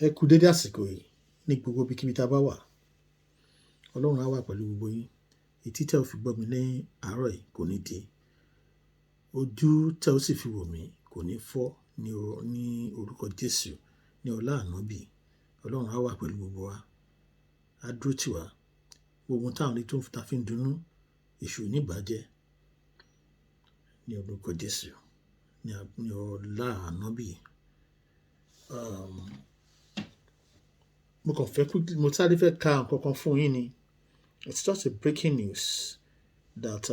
Ẹ kú dédé àsìkò yìí ní gbogbo ibikíbi tá a bá wà. Ọlọ́run á wà pẹ̀lú gbogbo yín. Etí tẹ́ ò fi gbọ́ mi ní àárọ̀ yìí kò ní di. Ojú tẹ́ ò sì fi wò mí kò ní fọ́ ní orúkọ Jésù ní ọlá ànábì. Ọlọ́run á wà pẹ̀lú gbogbo wa. Á dúró tì wá. Gbogbo táwọn rí tó ta fi ń dunnú èṣù oníbàjẹ́ ní orúkọ Jésù ní ọlá ànábì. Mo sáré fẹ́ ka nǹkan kan fún yín ni. It's just a breaking news that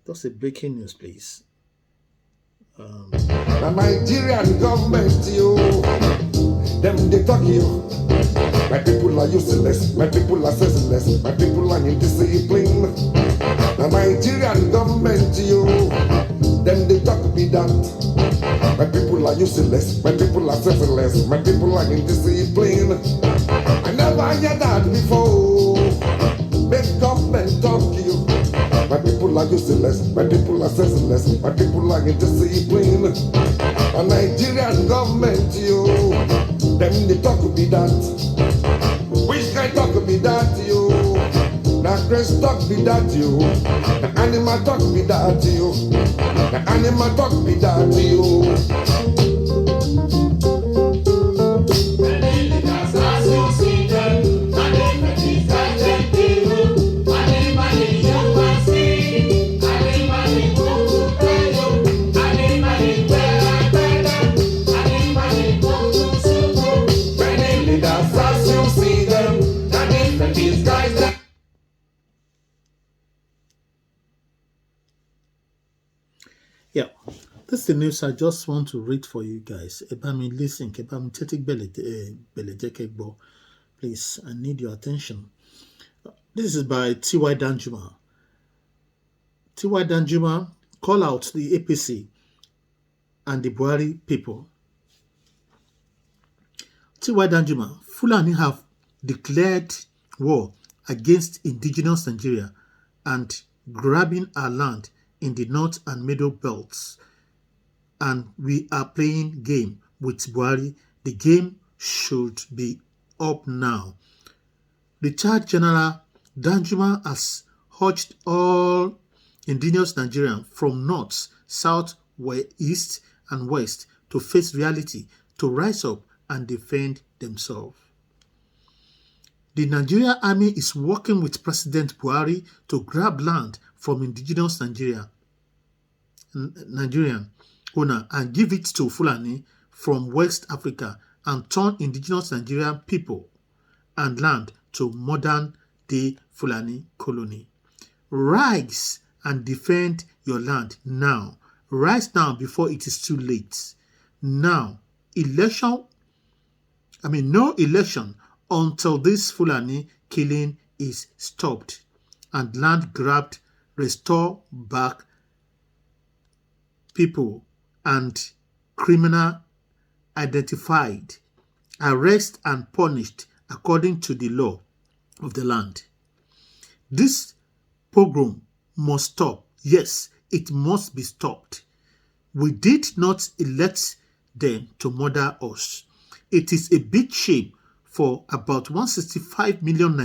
just a breaking news, please. The Nigerian government, them they talk you. My people are useless, my people are senseless, my people are indisciplined. The Nigerian government, them they talk me that. My people are useless, my people are senseless, my people are indisciplined. I never heard that before. Make government talk you. My people are useless, my people are senseless, my people are indisciplined. The Nigerian government, them they talk be that. Which kind talk be that, The Christ talk be that, The animal talk be that, The animal talk be that, Yeah, this is the news I just want to read for you guys. Listen, please, I need your attention. This is by T.Y. Danjuma. T.Y. Danjuma call out the APC and the Buhari people. T.Y. Danjuma, Fulani have declared war against indigenous Nigeria and grabbing our land in the north and middle belts, and we are playing game with Buhari. The game should be up now. Retired General Danjuma has urged all indigenous Nigerians from north, south, east, and west to face reality, to rise up and defend themselves. The Nigerian army is working with President Buhari to grab land from indigenous Nigerian owner and give it to Fulani from West Africa and turn indigenous Nigerian people and land to modern-day Fulani colony. Rise and defend your land now. Rise now before it is too late. Now, no election until this Fulani killing is stopped and land grabbed, restore back people and criminal identified, arrest and punished according to the law of the land. This pogrom must stop. Yes, it must be stopped. We did not elect them to murder us. It is a big shame for about 165 million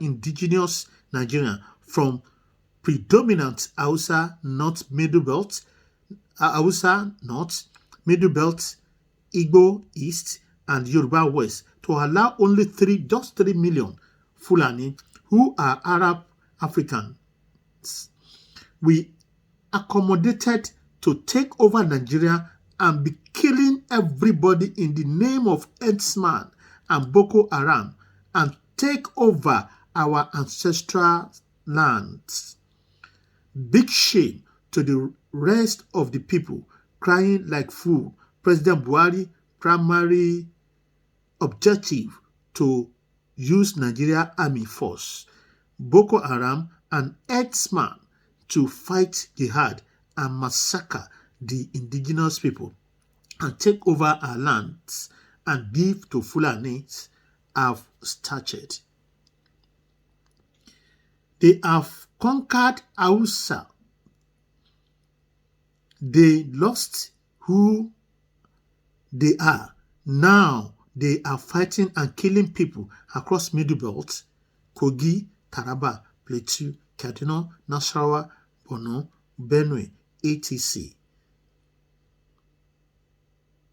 indigenous Nigerians from predominant Hausa North Middle Belt, Igbo East, and Yoruba West to allow only 3 million Fulani who are Arab Africans. We accommodated to take over Nigeria and be killing everybody in the name of herdsman and Boko Haram and take over our ancestral lands. Big shame to the rest of the people crying like fool. President Buhari primary objective to use Nigeria Army Force, Boko Haram and herdsmen to fight jihad and massacre the indigenous people and take over our lands and give to Fulanis have started. They have conquered Hausa. They lost who they are Now they are fighting and killing people across Middle Belt, Kogi, Taraba, Plateau, Kaduna, Nasarawa, Borno, Benue, etc.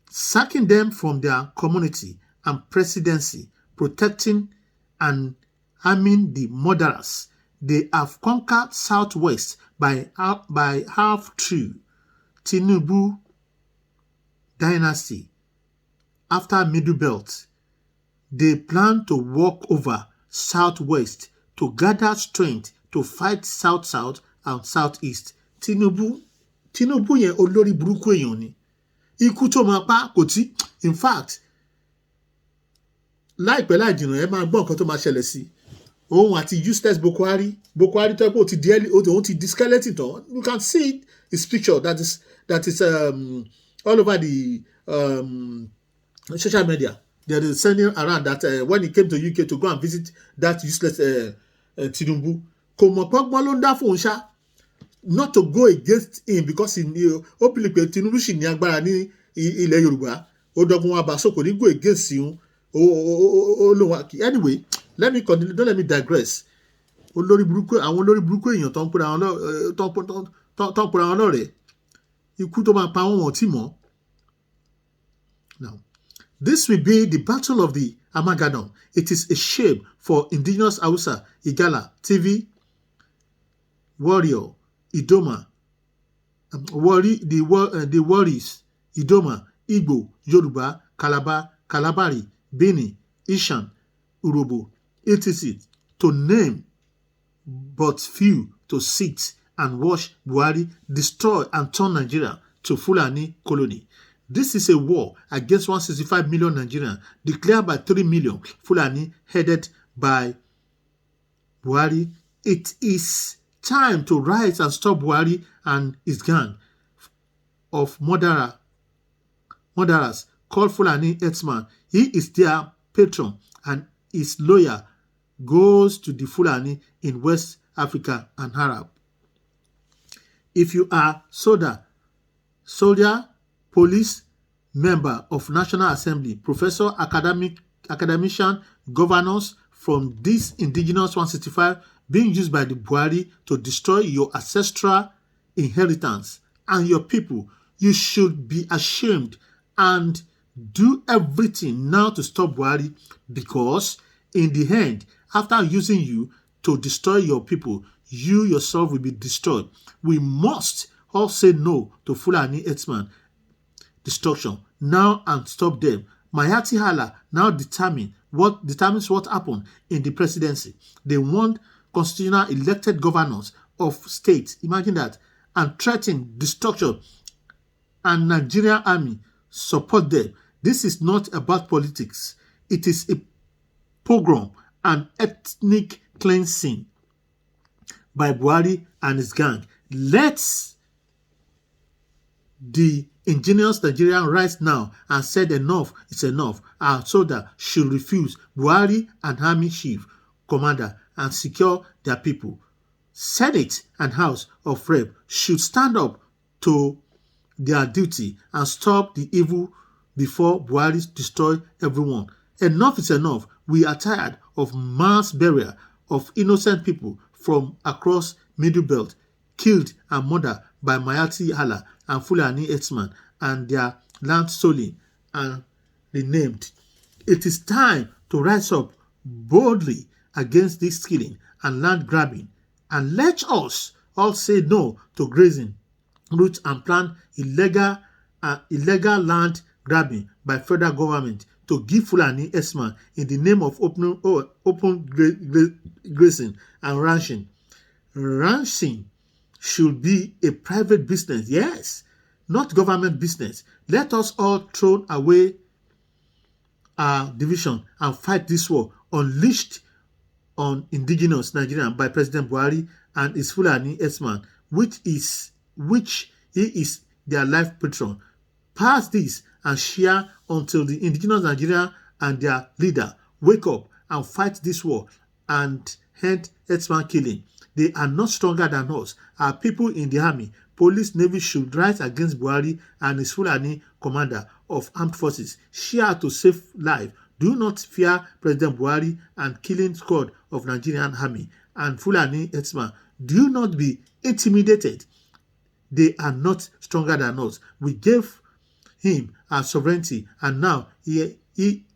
Sacking them from their community and presidency, protecting and arming the murderers. They have conquered Southwest by half through Tinubu dynasty. After Middle Belt, they plan to walk over Southwest to gather strength to fight South-South and Southeast. Tinubu yẹn olórí burúkú èèyàn ni. Ikú tó máa pa kò tí. In fact, láìpẹ́ láì jìnnà ẹ máa gbọ́ nǹkan tó máa ṣẹlẹ̀ sí. Òun àti useless Boko Haram tó ẹ pé òun ti di skeleton tán. You can see his picture that is all over the social media. They are sending around that when he came to UK to go and visit that useless Tinubu, kò mọ̀ pọ́gbọ́n ló ń dá fóun ṣá, not to go against him because he knew ó believe pé Tinubu ṣì ní agbára ní ilẹ̀ Yorùbá, ó dọ́gbọ́n wa bá so kò ní go against him. Anyway, let me continue, don't let me digress. Àwọn olórí burúkú èèyàn tó ń pera wọn lọ́rẹ̀ẹ́, ikú tó máa pa wọn tí mọ́. Now, this will be the battle of the Armageddon. It is a shame for indigenous Hausa, Igala, TV, Warrior, Idoma, the Warriors, Idoma, Igbo, Yoruba, Calabar, Kalabari, Bini, Ishan, Urobo, etc. to name but few to sit and watch Buhari destroy and turn Nigeria to Fulani colony. This is a war against 165 million Nigerians declared by 3 million Fulani headed by Buhari. It is time to rise and stop Buhari and his gang of murderers called Fulani Herdsman. He is their patron and his lawyer goes to the Fulani in West Africa and Arab. If you are soldier, police, member of National Assembly, professor, academician, governors from this indigenous 165 being used by the Buhari to destroy your ancestral inheritance and your people, you should be ashamed and do everything now to stop Buhari, because in the end, after using you to destroy your people, you yourself will be destroyed. We must all say no to Fulani Herdsman destruction now and stop them. Mayati Hala now determines what happened in the presidency. They want constitutional elected governors of states, imagine that, and threaten destruction, and Nigerian army support them. This is not about politics. It is a pogrom and ethnic cleansing by Buhari and his gang. Let's the ingenious Nigerian rise now and said enough is enough. Our soldier should refuse. Buhari and army chief, commander, and secure their people. Senate and House of Rep should stand up to their duty and stop the evil before Buhari destroy everyone. Enough is enough. We are tired of mass burial of innocent people from across Middle Belt, killed and murdered by Mayati Hala and Fulani Herdsman and their land stolen and renamed. It is time to rise up boldly against this killing and land grabbing, and let us all say no to grazing, root and plant illegal land grabbing by federal government to give Fulani Herdsman in the name of open grazing and ranching. Ranching should be a private business, yes, not government business. Let us all throw away our division and fight this war unleashed on indigenous Nigerians by President Buhari and his Fulani Herdsman, which he is their life patron. Pass this and share until the indigenous Nigerian and their leader wake up and fight this war and end Herdsman killing. They are not stronger than us. Our people in the army, police, navy should rise against Buhari and his Fulani commander. of armed forces. Share to save life. Do not fear President Buhari and killing squad of Nigerian army and Fulani herdsmen. Do not be intimidated. They are not stronger than us. We gave him our sovereignty, and now he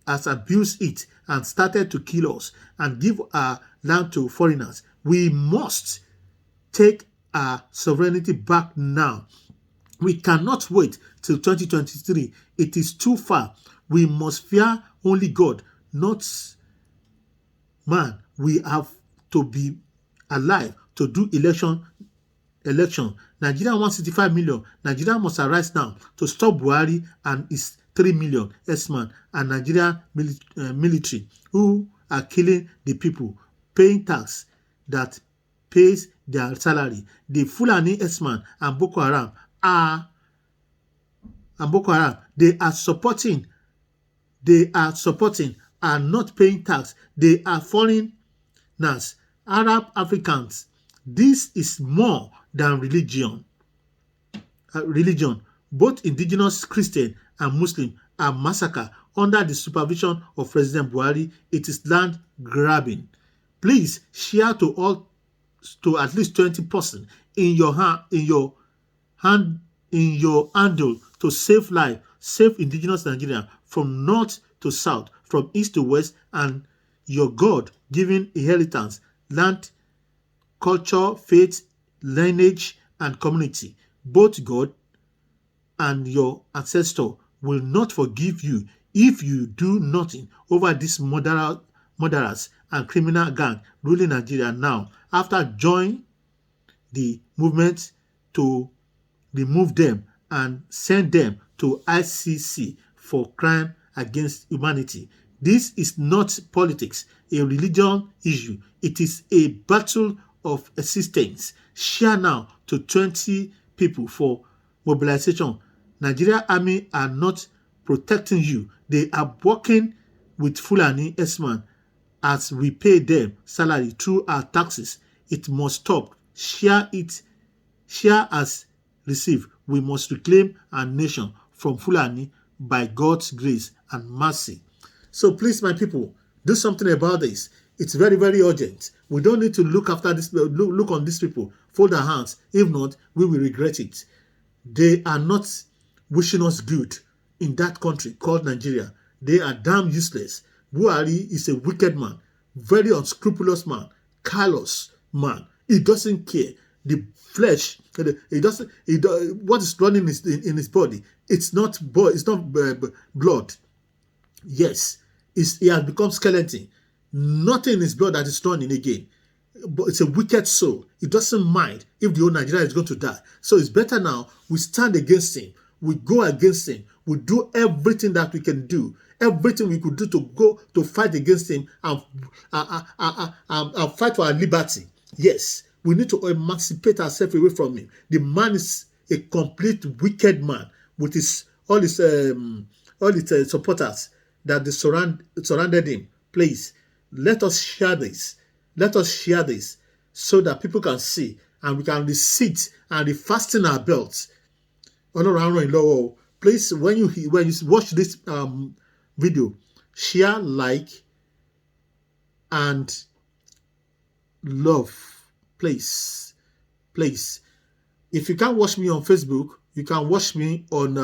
has abused it and started to kill us and give our land to foreigners. We must take our sovereignty back now. We cannot wait till 2023. It is too far. We must fear only God, not man. We have to be alive to do election. Nigeria 165 million. Nigeria must arise now to stop Buhari and his 3 million S-man and Nigerian military who are killing the people, paying tax that pays their salary. The Fulani S-man and Boko Haram they are supporting, are not paying tax. They are foreigners, Arab Africans. This is more than religion. Both indigenous Christian and Muslim are massacred under the supervision of President Buhari. It is land grabbing. Please share to at least 20 persons in your handle to save life, save indigenous Nigeria from north to south, from east to west, and your God-given inheritance, land, culture, faith, lineage, and community. Both God and your ancestor will not forgive you if you do nothing over this murderers and criminal gang ruling Nigeria now, after joining the movement to remove them and send them to ICC for crime against humanity. This is not politics, a religion issue. It is a battle of existence. Share now to 20 people for mobilization. Nigeria army are not protecting you. They are working with Fulani S-man as we pay them salary through our taxes. It must stop. Share as receive. We must reclaim our nation from Fulani by God's grace and mercy. So please, my people, do something about this. It's very, very urgent. We don't need to look after this. Look on these people. Fold our hands. If not, we will regret it. They are not wishing us good in that country called Nigeria. They are damn useless. Buhari is a wicked man, very unscrupulous man, callous man. He doesn't care. The flesh, what is running in his body, it's not blood. Yes, he has become skeleton. Nothing in his blood that is running again. But it's a wicked soul. He doesn't mind if the whole Nigeria is going to die. So it's better now we stand against him. We go against him. We do everything that we can do. Everything we could do to go to fight against him and fight for our liberty. Yes, we need to emancipate ourselves away from him. The man is a complete wicked man with all his supporters that they surrounded him. Please, let us share this. Let us share this so that people can see and we can receipt and refasten our belts. Please, when you watch this video, share, like, and love. Please. If you can't watch me on Facebook, you can watch me on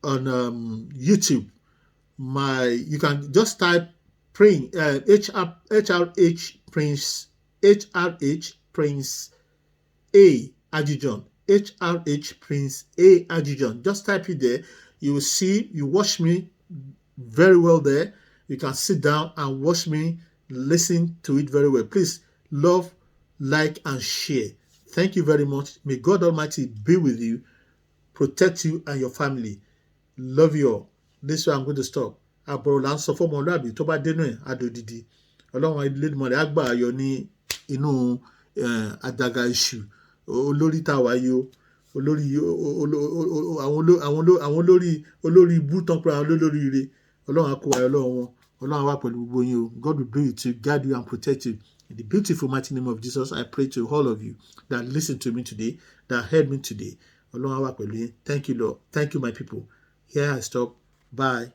YouTube. You can just type HRH Prince A Ajijon. HRH Prince A Ajijon. Just type it there. You will see, you watch me very well there. You can sit down and watch me, listen to it very well. Please love, like, and share. Thank you very much. May God Almighty be with you, protect you and your family. Love you all. This is where I'm going to stop. Àbọ̀rọ̀ là ń sọ fún ọmọlúàbí tó bá dénú ẹ̀ adòdìdì. Ọlọ́run Elédùmarè á gbà ayọ̀ ní inú àjàgà èṣù olórí tá a wáyé o. Olórí ibú tán pé àwọn olórí ire. Ọlọ́run á kó ayọ̀ lọ́wọ́ wọn. Ọlọ́run á wà pẹ̀lú gbogbo yín o. God will be with you to guide you and protect you. In the beautiful mighty name of Jesus, I pray to all of you that listen to me today, that heard me today. Ọlọ́run á wà pẹ̀lú yín. Thank you, Lord. Thank you, my people. Here I stop. Bye.